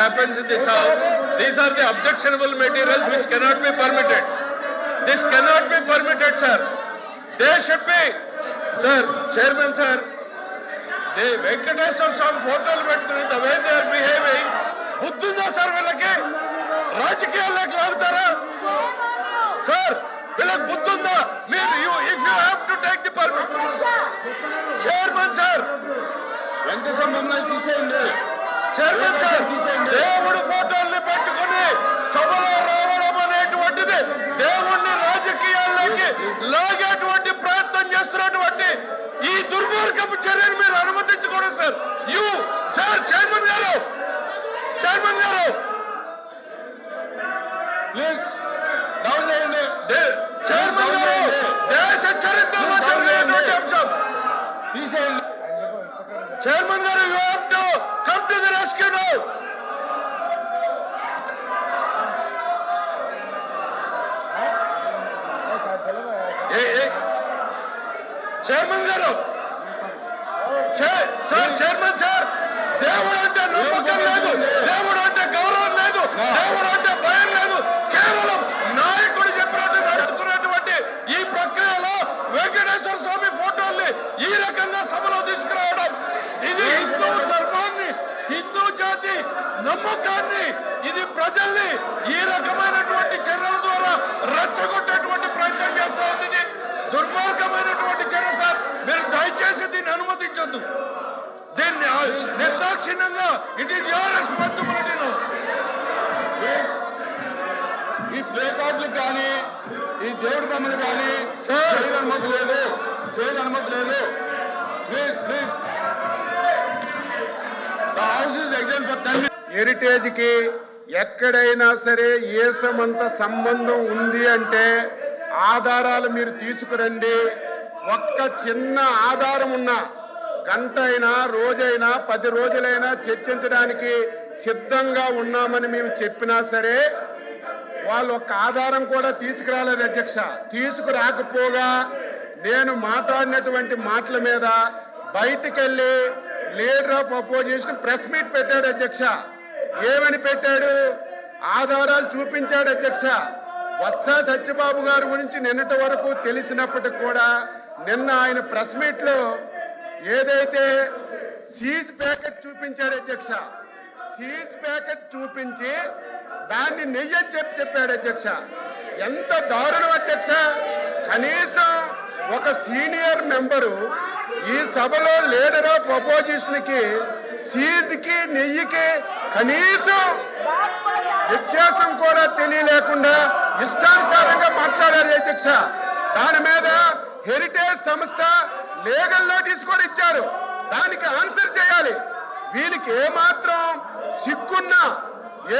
happens in this house, these are the objectionable materials which cannot be permitted. This cannot be permitted, sir. They should be, sir, Chairman, sir. The Venkateswara Swami photos పెట్టుకుని the way they are behaving, బుద్ధుందా sir వీళ్ళకి? రాజకీయాల్లోకి లాగుతారా sir? వీళ్ళకి బుద్ధుందా? మీరు if you have to take the permit, Chairman, sir. Venkateswara మమ్మల్ని తీసేయండి. Chairman sir, దేవుడు ఫోటోల్ని పెట్టుకుని సభలో రావడం అనేటువంటిది దేవుణ్ణి రాజకీయాల్లోకి లాగేటువంటి ప్రయత్నం చేస్తున్నటువంటి ఈ దుర్మార్గపు చర్యను మీరు అనుమతించకూడదు సార్. సార్ చైర్మన్ గారు ప్లీజ్ డౌన్ చేయండి. చైర్మన్ గారు, దేశ చరిత్రలో జరిగినటువంటి అంశం తీసేయండి. చైర్మన్ గారు, you have to come to the rescue now. Chairman గారు, సార్ చైర్మన్ సార్, దేవుడు అంటే నమ్మకం లేదు, దేవుడు అంటే గౌరవం లేదు, దేవుడు అంటే భయం లేదు. కేవలం నాయకుడు చెప్పినట్టు నడుచుకున్నటువంటి ఈ ప్రక్రియలో వెంకటేశ్వర స్వామి ఫోటోల్ని ఈ రకంగా సభలో తీసుకురావడం, ఇది హిందూ ధర్మాన్ని, హిందూ జాతి నమ్మకాన్ని, ఇది ప్రజల్ని ఈ రకమైనటువంటి చర్యల ద్వారా రెచ్చగొట్టేటువంటి ప్రయత్నం చేస్తూ ఉంది. దుర్మార్గమైనటువంటి చర్య సార్. మీరు దయచేసి దీన్ని అనుమతించొద్దు. దీన్ని నిర్దాక్షిణ్యంగా ఇట్ ఈస్ యువర్ రెస్పాన్సిబిలిటీ. ఈ ప్లే కార్డులు కానీ ఈ దేవుడి బొమ్మలు కానీ సార్ అనుమతి లేదు, చేయని అనుమతి లేదు. Please please. హెరిటేజ్ కి ఎక్కడైనా సరే ఏసమంత సంబంధం ఉంది అంటే ఆధారాలు మీరు తీసుకురండి. ఒక్క చిన్న ఆధారం ఉన్నా గంట అయినా రోజైనా 10 రోజులైనా చర్చించడానికి సిద్ధంగా ఉన్నామని మేము చెప్పినా సరే వాళ్ళు ఒక్క ఆధారం కూడా తీసుకురాలేదు అధ్యక్ష. తీసుకురాకపోగా నేను మాట్లాడినటువంటి మాటల మీద బయటికెళ్ళి leader of opposition press meet పెట్టాడు అధ్యక్ష. ఏమని పెట్టాడు? ఆధారాలు చూపించాడు అధ్యక్ష. వత్స సత్యబాబు గారి గురించి నిన్నటి వరకు తెలిసినప్పటికి కూడా నిన్న ఆయన ప్రెస్ మీట్ లో ఏదైతే సీజ్ ప్యాకెట్ చూపించాడు అధ్యక్ష, సీజ్ ప్యాకెట్ చూపించి దాన్ని నెయ్యని చెప్పాడు అధ్యక్ష. ఎంత దారుణం అధ్యక్ష. కనీసం ఒక సీనియర్ మెంబరు ఈ సభలో లీడర్ ఆఫ్ అపోజిషన్ కి సీజ్ కి నెయ్యికి కనీసం వ్యత్యాసం కూడా తెలియలేకుండా ఇష్టానుసారంగా మాట్లాడారు అధ్యక్ష. దాని మీద హెరిటేజ్ సంస్థ లీగల్ నోటీస్ కూడా ఇచ్చారు. దానికి ఆన్సర్ చేయాలి. వీరికి ఏమాత్రం సిగ్గున్నా,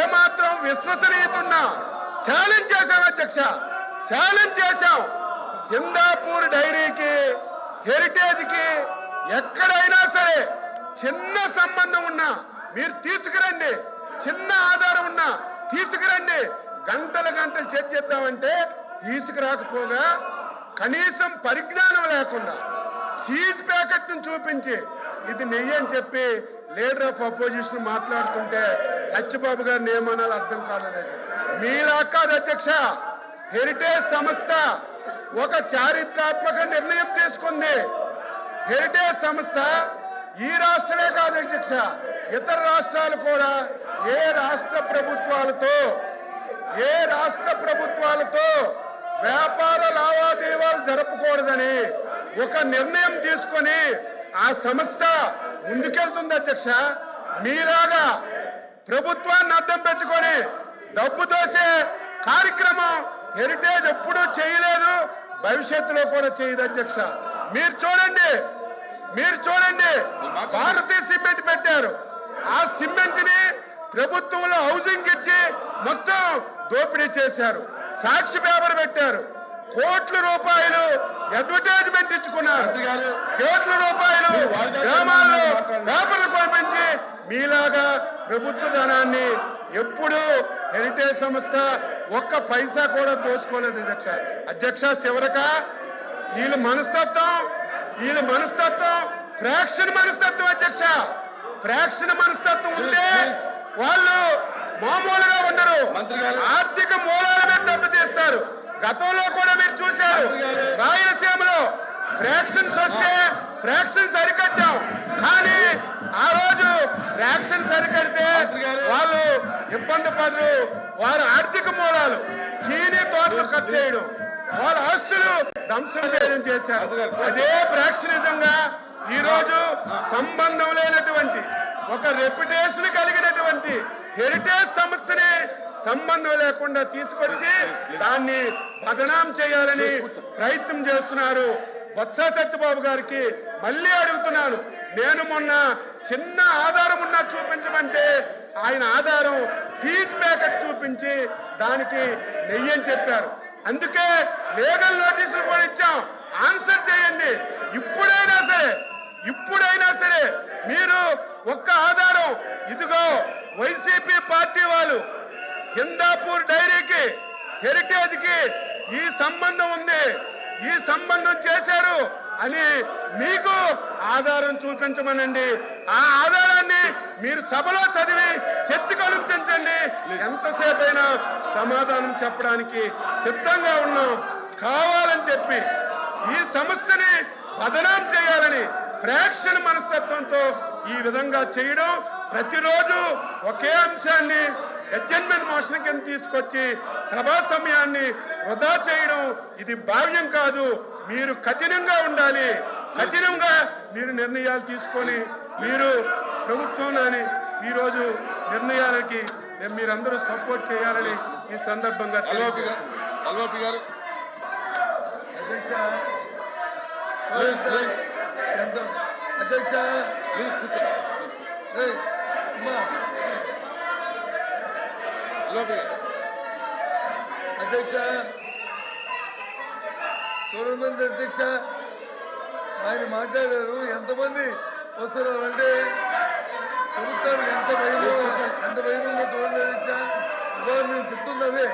ఏమాత్రం విశ్వసనీయత ఉన్నా ఛాలెంజ్ చేశాం అధ్యక్ష, ఛాలెంజ్ చేశాం. హిందాపూర్ డైరీకి, హెరిటేజ్ కి ఎక్కడైనా సరే చిన్న సంబంధం ఉన్నా మీరు తీసుకురండి, చిన్న ఆధారం ఉన్నా తీసుకురండి. గంటలు చర్చిద్దామంటే తీసుకురాకపోగా కనీసం పరిజ్ఞానం లేకుండా సీజ్ ప్యాకెట్ ను చూపించి ఇది నెయ్యి అని చెప్పి లీడర్ ఆఫ్ అపోజిషన్ మాట్లాడుతుంటే సత్యబాబు గారిని ఏమనాలో అర్థం కాలేదు. మీలా కాదు అధ్యక్ష. హెరిటేజ్ సంస్థ ఒక చారిత్రాత్మక నిర్ణయం తీసుకుంది. హెరిటేజ్ సంస్థ ఈ రాష్ట్రమే కాదు అధ్యక్ష, ఇతర రాష్ట్రాలు కూడా ఏ రాష్ట్ర ప్రభుత్వాలతో వ్యాపార లావాదేవీలు జరపకూడదని ఒక నిర్ణయం తీసుకొని ఆ సంస్థ ముందుకెళ్తుంది అధ్యక్ష. మీలాగా ప్రభుత్వాన్ని అడ్డం పెట్టుకొని డబ్బు దోసే కార్యక్రమం హెరిటేజ్ ఎప్పుడూ చేయలేదు, భవిష్యత్తులో కూడా చేయదు అధ్యక్ష. మీరు చూడండి భారతీయ సిమెంట్ పెట్టారు. ఆ సిమెంట్ ని ప్రభుత్వంలో హౌసింగ్ ఇచ్చి మొత్తం దోపిడీ చేశారు. సాక్షి పేపర్ పెట్టారు. కోట్ల రూపాయలు అడ్వర్టైజ్మెంట్ ఇచ్చుకున్నారు. కోట్ల రూపాయలు గ్రామాల్లో పేపర్లు కొనిపించి మీలాగా ప్రభుత్వ ధనాన్ని ఎప్పుడు హెరిటేజ్ సంస్థ ఒక్క పైసా కూడా దోచుకోలేదు అధ్యక్ష. చివరక వీళ్ళ మనస్తత్వం ఫ్రాక్షన్ మనస్తత్వం అధ్యక్ష. ఫ్రాక్షన్ మనస్తత్వం ఉంటే వాళ్ళు మామూలుగా ఉండరు, మంత్రి గారు. ఆర్థిక మూలాలను దెబ్బతీస్తారు. గతంలో కూడా మీరు చూశారు, రాయలసీమలో ఫ్రాక్షన్స్ వస్తే ఫ్రాక్షన్స్ అరికట్టాం, కానీ ఆ రోజు ఫ్రాక్షన్స్ అరికడితే వాళ్ళు ఇబ్బంది పడరు. వారి ఆర్థిక మూలాలు చీనీ తోటలు కట్ చేయడం, వాళ్ళ ఆస్తులు ధ్వంసం చేయడం చేశారు. అదే ఫ్రాక్షనిజంగా ఈ రోజు సంబంధం లేనటువంటి ఒక రెప్యుటేషన్ కలిగినటువంటి హెరిటేజ్ సంస్థని సంబంధం లేకుండా తీసుకొచ్చి దాన్ని బదనాం చేయాలని ప్రయత్నం చేస్తున్నారు. బొత్స సత్యబాబు గారికి మళ్ళీ అడుగుతున్నాను, నేను మొన్న చిన్న ఆధారం ఉన్నా చూపించమంటే ఆయన ఆధారం సీజ్ ప్యాకెట్ చూపించి దానికి నెయ్యని చెప్పారు. అందుకే లీగల్ నోటీసులు కూడా ఇచ్చాం, ఆన్సర్ చేయండి. ఇప్పుడైనా సరే మీరు ఒక్క ఆధారం, ఇదిగో వైసీపీ పార్టీ వాళ్ళు హిందాపూర్ డైరీకి హెరిటేజ్ కి ఈ సంబంధం ఉంది, ఈ సంబంధం చేశారు అని మీకు ఆధారం చూపించమనండి. ఆ ఆధారాన్ని మీరు సభలో చదివి చర్చకు అనుమతించండి. ఎంతసేపైనా సమాధానం చెప్పడానికి సిద్ధంగా ఉన్నాం. కావాలని చెప్పి ఈ సంస్థని బదనాం చేయాలని ఫ్రాక్షన్ మనస్తత్వంతో ఈ విధంగా చేయడం, ప్రతిరోజు ఒకే అంశాన్ని అడ్జర్న్మెంట్ మోషన్ కింద తీసుకొచ్చి సభా సమయాన్ని వృధా చేయడం ఇది భావ్యం కాదు. మీరు కఠినంగా ఉండాలి, కఠినంగా మీరు నిర్ణయాలు తీసుకొని మీరు ప్రభుత్వంలోని ఈరోజు నిర్ణయాలకి మీరందరూ సపోర్ట్ చేయాలని ఈ సందర్భంగా అల్వాపి గారు అధ్యక్ష అధ్యక్ష చూడమంది అధ్యక్ష ఆయన మాట్లాడారు. ఎంతమంది వస్తున్నారంటే ప్రభుత్వానికి ఎంత భయమో చూడండి అధ్యక్ష. ఇవాళ నేను చెప్తున్నది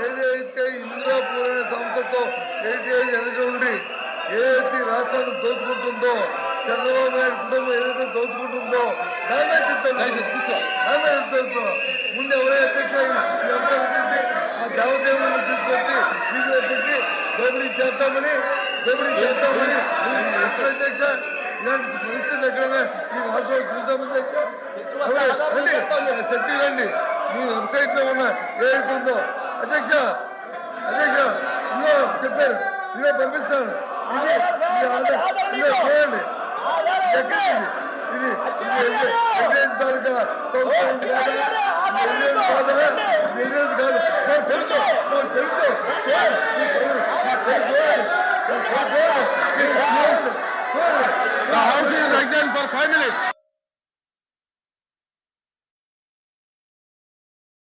ఏదైతే ఇందిరాపూర్ అనే సంస్థతో హెరిటేజ్ వెనక ఉండి ఏదైతే రాష్ట్రాన్ని దోచుకుంటుందో, చంద్రబాబు నాయుడు కుటుంబం ఏదైతే దోచుకుంటుందో దాన్ని చెప్తున్నా. ముందు ఎవరైనా అధ్యక్ష ఆ దేవదేవులను తీసుకొచ్చి వీధిలో పెట్టి దోపిడీ చేస్తామని ఎక్కడ అధ్యక్ష ఇలాంటి పరిస్థితి ఎక్కడైనా ఈ రాష్ట్రంలో చూసామని చర్చకి రండి. మీ వెబ్సైట్ లో ఉన్న ఏదైతే ఉందో అధ్యక్ష ఇదో చెప్పారు, ఇదో పంపిస్తాను. చూడండి ఇది తాలూకా The house is adjourned for 5 minutes.